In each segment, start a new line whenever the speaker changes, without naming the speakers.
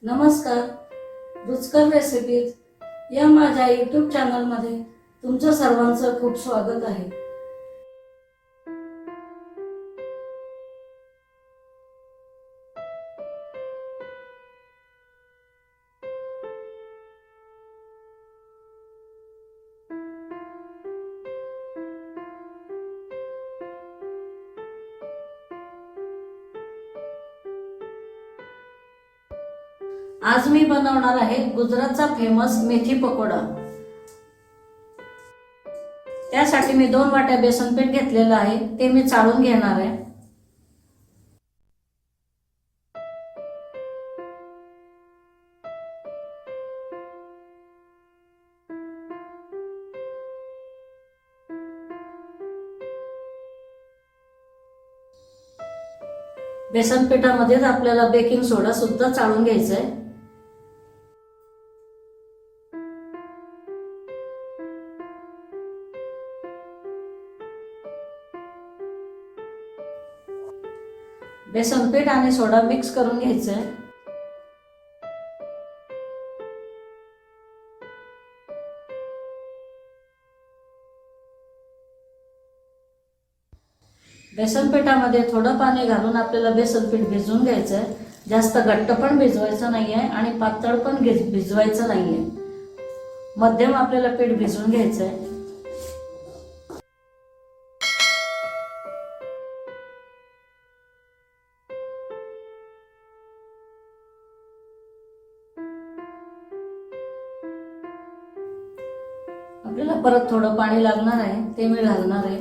नमस्कार. रुचकर रेसिपीज या माझ्या यूट्यूब चॅनलमध्ये तुमचं सर्वांचं खूप स्वागत आहे. आज मी बनवणार आहे गुजरातचा फेमस मेथी पकोडा. त्यासाठी मी 2 वाट्या बेसन पीठ घेतलेलं आहे, ते मी चाळून घेणार आहे. बेसन पिठामध्येच आपल्याला बेकिंग सोडा सुद्धा चाळून घ्यायचा आहे. बेसन पीठ आणि सोडा मिक्स करून घ्यायचं आहे. बेसन पिठामध्ये थोडं पाणी घालून आपल्याला बेसन पीठ भिजवून घ्यायचं आहे. जास्त घट्ट पण भिजवायचं नाही आहे आणि पातळ पण भिजवायचं नाही आहे. मध्यम आपल्याला पीठ भिजवून घ्यायचं आहे. आपल्याला परत थोडं पाणी लागणार आहे, ते मी घालणार आहे.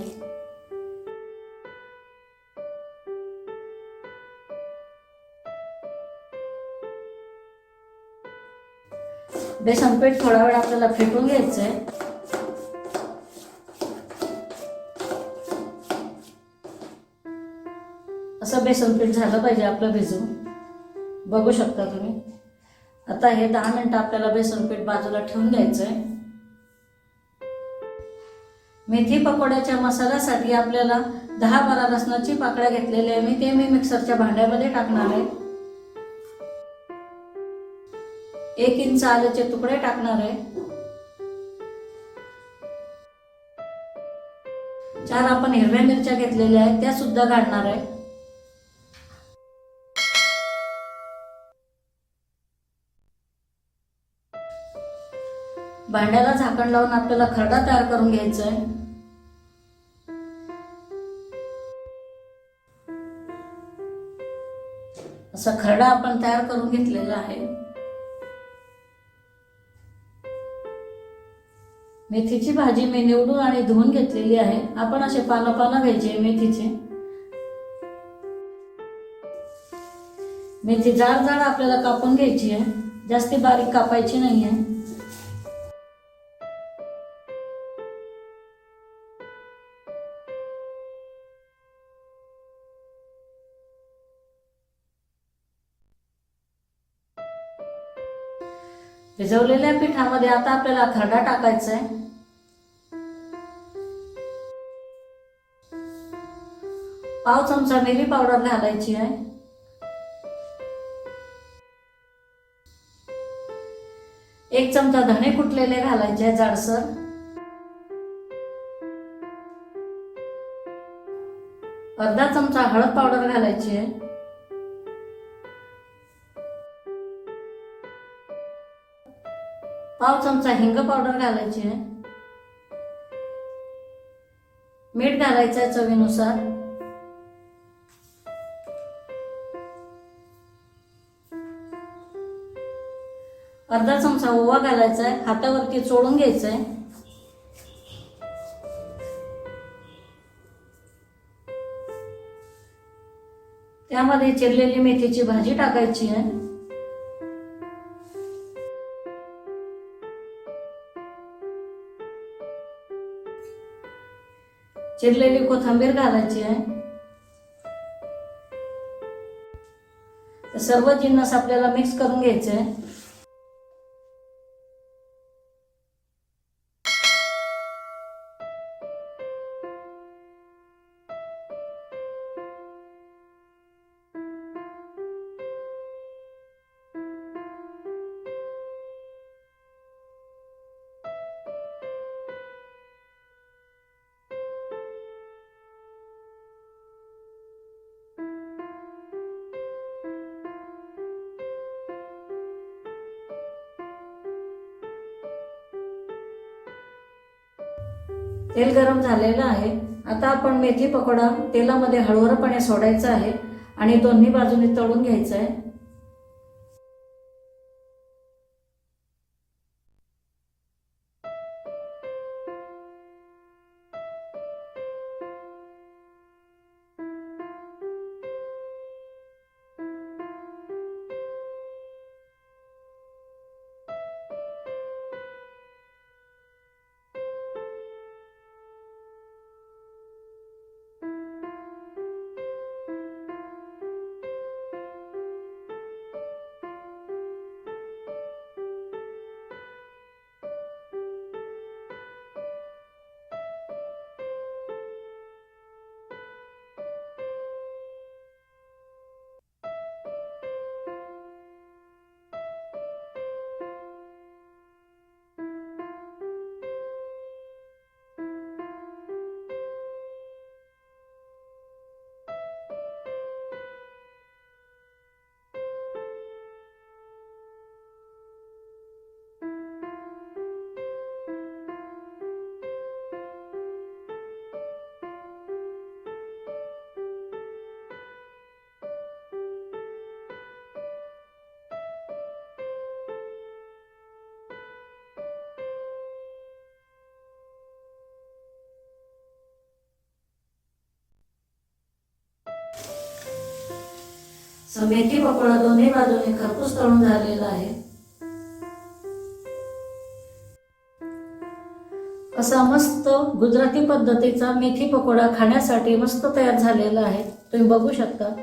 बेसन पीठ थोडा वेळ आपल्याला फेटून घ्यायचं आहे. असं बेसन पीठ झालं पाहिजे आपलं भिजून. बघू शकता तुम्ही. आता हे 10 मिनिटं आपल्याला बेसन पीठ बाजूला ठेवून द्यायचं आहे. मेथी पकोड्याच्या मसाल्यासाठी आपल्याला 10-12 लसणाची पाकळ्या घेतलेल्या आहे ते मी मिक्सरच्या भांड्यामध्ये टाकणार आहे. 1 इंच आल्याचे तुकडे टाकणार आहे. 4 आपण हिरव्या मिरच्या घेतलेल्या आहेत त्या सुद्धा घालणार आहे. भांड्याला झाकण लावून आपल्याला खरडा तयार करून घ्यायचा आहे. असा खरडा आपण तयार करून घेतलेला आहे. मेथीची भाजी मी निवडून आणि धुवून घेतलेली आहे. आपण असे पानं घ्यायचे मेथीचे. मेथी जाड जाड आपल्याला कापून घ्यायची आहे, जास्ती बारीक कापायची नाही आहे. भिजवलेल्या पिठामध्ये आता आपल्याला खरडा टाकायचा आहे. पाव चमचा मिरी पावडर घालायची आहे. 1 चमचा धणे कुटलेले घालायचे आहे जाडसर. अर्धा चमचा हळद पावडर घालायची आहे. पाव चमचा हिंग पावडर घालायची आहे. मीठ घालायचं आहे चवीनुसार. अर्धा चमचा ओवा घालायचा आहे. हातावरती चोळून घ्यायचं आहे. त्यामध्ये चिरलेली मेथीची भाजी टाकायची आहे. चिरलेली कोथिंबीर घालायची आहे. सर्व जिन्नस आपल्याला मिक्स करून घ्यायचे आहे. तेल गरम झालेलं आहे. आता आपण मेथी पकोडा तेलामध्ये हळुवारपणे सोडायचा आहे आणि दोन्ही बाजूने तळून घ्यायचं आहे. मेथी पकोडा दोन्ही बाजूने खरपूस तळून झालेला आहे. असा मस्त गुजराती पद्धतीचा मेथी पकोडा खाण्यासाठी मस्त तयार झालेला आहे. तुम्ही बघू शकता.